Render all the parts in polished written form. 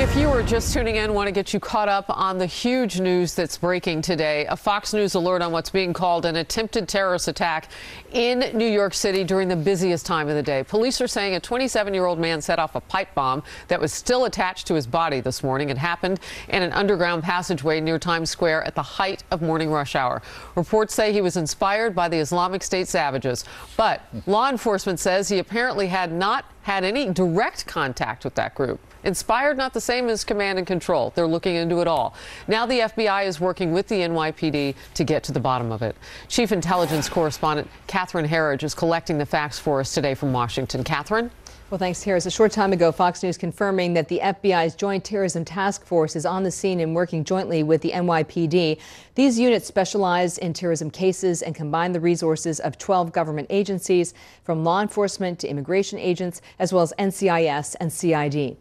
If you are just tuning in, want to get you caught up on the huge news that's breaking today. A Fox News alert on what's being called an attempted terrorist attack in New York City during the busiest time of the day. Police are saying a 27-year-old man set off a pipe bomb that was still attached to his body this morning. It happened in an underground passageway near Times Square at the height of morning rush hour. Reports say he was inspired by the Islamic State savages, but law enforcement says he apparently had not had any direct contact with that group. Inspired, not the same as command and control. They're looking into it all. Now the FBI is working with the NYPD to get to the bottom of it. Chief Intelligence Correspondent Catherine Herridge is collecting the facts for us today from Washington. Catherine? Well, thanks, Harris. A short time ago, Fox News confirming that the FBI's Joint Terrorism Task Force is on the scene and working jointly with the NYPD. These units specialize in terrorism cases and combine the resources of 12 government agencies, from law enforcement to immigration agents, as well as NCIS and CID.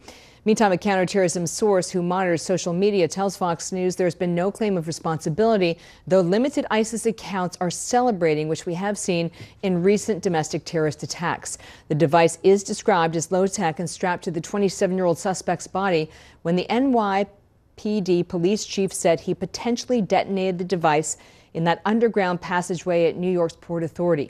Meantime, a counterterrorism source who monitors social media tells Fox News there's been no claim of responsibility, though limited ISIS accounts are celebrating, which we have seen in recent domestic terrorist attacks. The device is described as low-tech and strapped to the 27-year-old suspect's body when the NYPD police chief said he potentially detonated the device in that underground passageway at New York's Port Authority.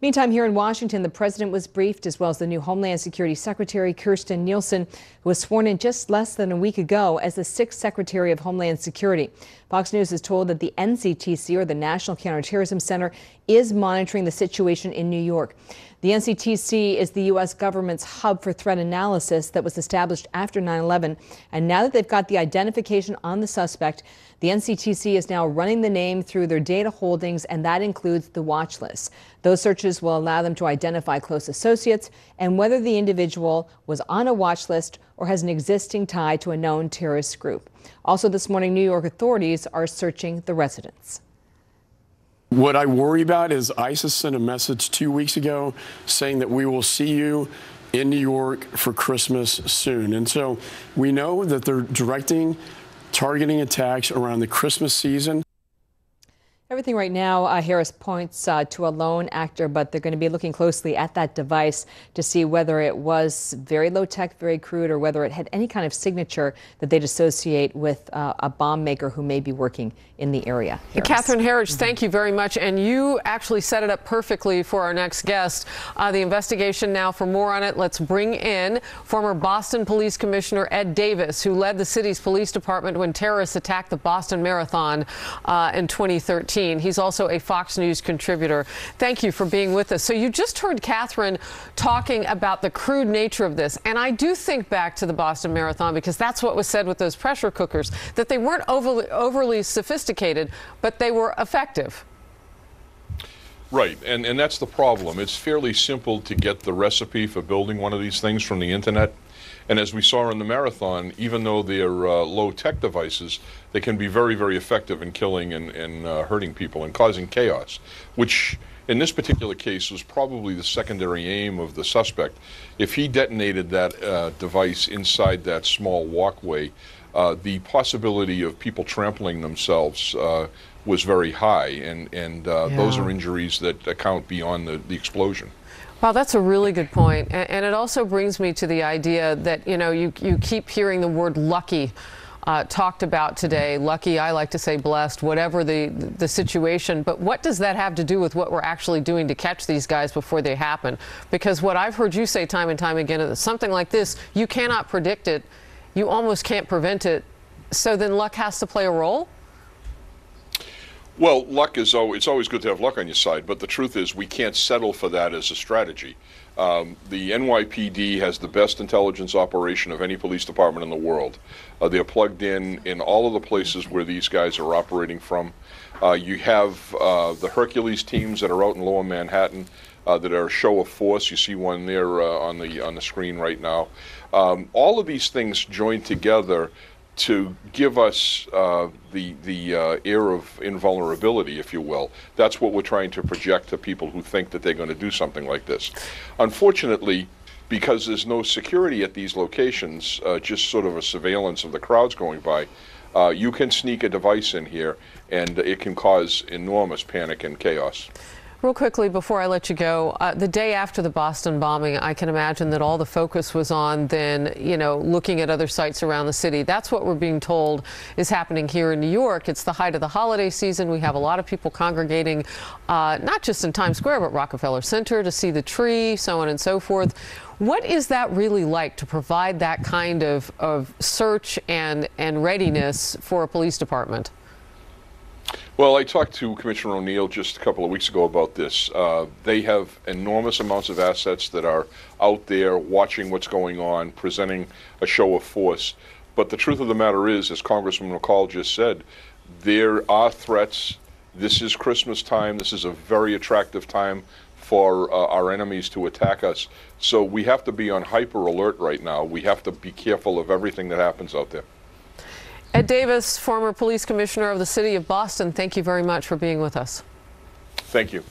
Meantime, here in Washington, the president was briefed, as well as the new Homeland Security Secretary, Kirstjen Nielsen, who was sworn in just less than a week ago as the 6th Secretary of Homeland Security. Fox News is told that the NCTC, or the National Counterterrorism Center, is monitoring the situation in New York. The NCTC is the U.S. government's hub for threat analysis that was established after 9/11. And now that they've got the identification on the suspect, the NCTC is now running the name through their data holdings, and that includes the watch list. Those searches will allow them to identify close associates and whether the individual was on a watch list or has an existing tie to a known terrorist group. Also this morning, New York authorities are searching the residence. What I worry about is ISIS sent a message 2 weeks ago saying that we will see you in New York for Christmas soon. And so we know that they're targeting attacks around the Christmas season. Everything right now, Harris, points to a lone actor, but they're going to be looking closely at that device to see whether it was very low tech, very crude, or whether it had any kind of signature that they'd associate with a bomb maker who may be working in the area. Harris. Catherine Herridge, thank you very much. And you actually set it up perfectly for our next guest. The investigation now, for more on it, let's bring in former Boston Police Commissioner Ed Davis, who led the city's police department when terrorists attacked the Boston Marathon in 2013. He's also a Fox News contributor. Thank you for being with us. So you just heard Catherine talking about the crude nature of this. And I do think back to the Boston Marathon, because that's what was said with those pressure cookers, that they weren't overly sophisticated, but they were effective. Right, and that's the problem. It's fairly simple to get the recipe for building one of these things from the internet. And as we saw in the marathon, even though they're low-tech devices, they can be very, very effective in killing and hurting people and causing chaos, which in this particular case was probably the secondary aim of the suspect. If he detonated that device inside that small walkway, the possibility of people trampling themselves was very high, and those are injuries that account beyond the explosion. Wow, that's a really good point. And it also brings me to the idea that, you know, you keep hearing the word lucky talked about today. Lucky, I like to say blessed, whatever the situation. But what does that have to do with what we're actually doing to catch these guys before they happen? Because what I've heard you say time and time again is something like this, you cannot predict it. You almost can't prevent it. So then luck has to play a role? Well, luck is it's always good to have luck on your side, but the truth is we can't settle for that as a strategy. The NYPD has the best intelligence operation of any police department in the world. They're plugged in all of the places where these guys are operating from. You have the Hercules teams that are out in Lower Manhattan that are a show of force. You see one there on the screen right now. All of these things join together to give us the air of invulnerability, if you will. That's what we're trying to project to people who think that they're going to do something like this. Unfortunately, because there's no security at these locations, just sort of a surveillance of the crowds going by, you can sneak a device in here and it can cause enormous panic and chaos. real quickly before I let you go, the day after the Boston bombing, I can imagine that all the focus was on then, looking at other sites around the city. That's what we're being told is happening here in New York. It's the height of the holiday season. We have a lot of people congregating, not just in Times Square, but Rockefeller Center to see the tree, so on and so forth. What is that really like to provide that kind of search and readiness for a police department? Well, I talked to Commissioner O'Neill just a couple of weeks ago about this. They have enormous amounts of assets that are out there watching what's going on, presenting a show of force. But the truth of the matter is, as Congressman McCall just said, there are threats. This is Christmas time. This is a very attractive time for our enemies to attack us. So we have to be on hyper alert right now. We have to be careful of everything that happens out there. Ed Davis, former police commissioner of the city of Boston, thank you very much for being with us. Thank you.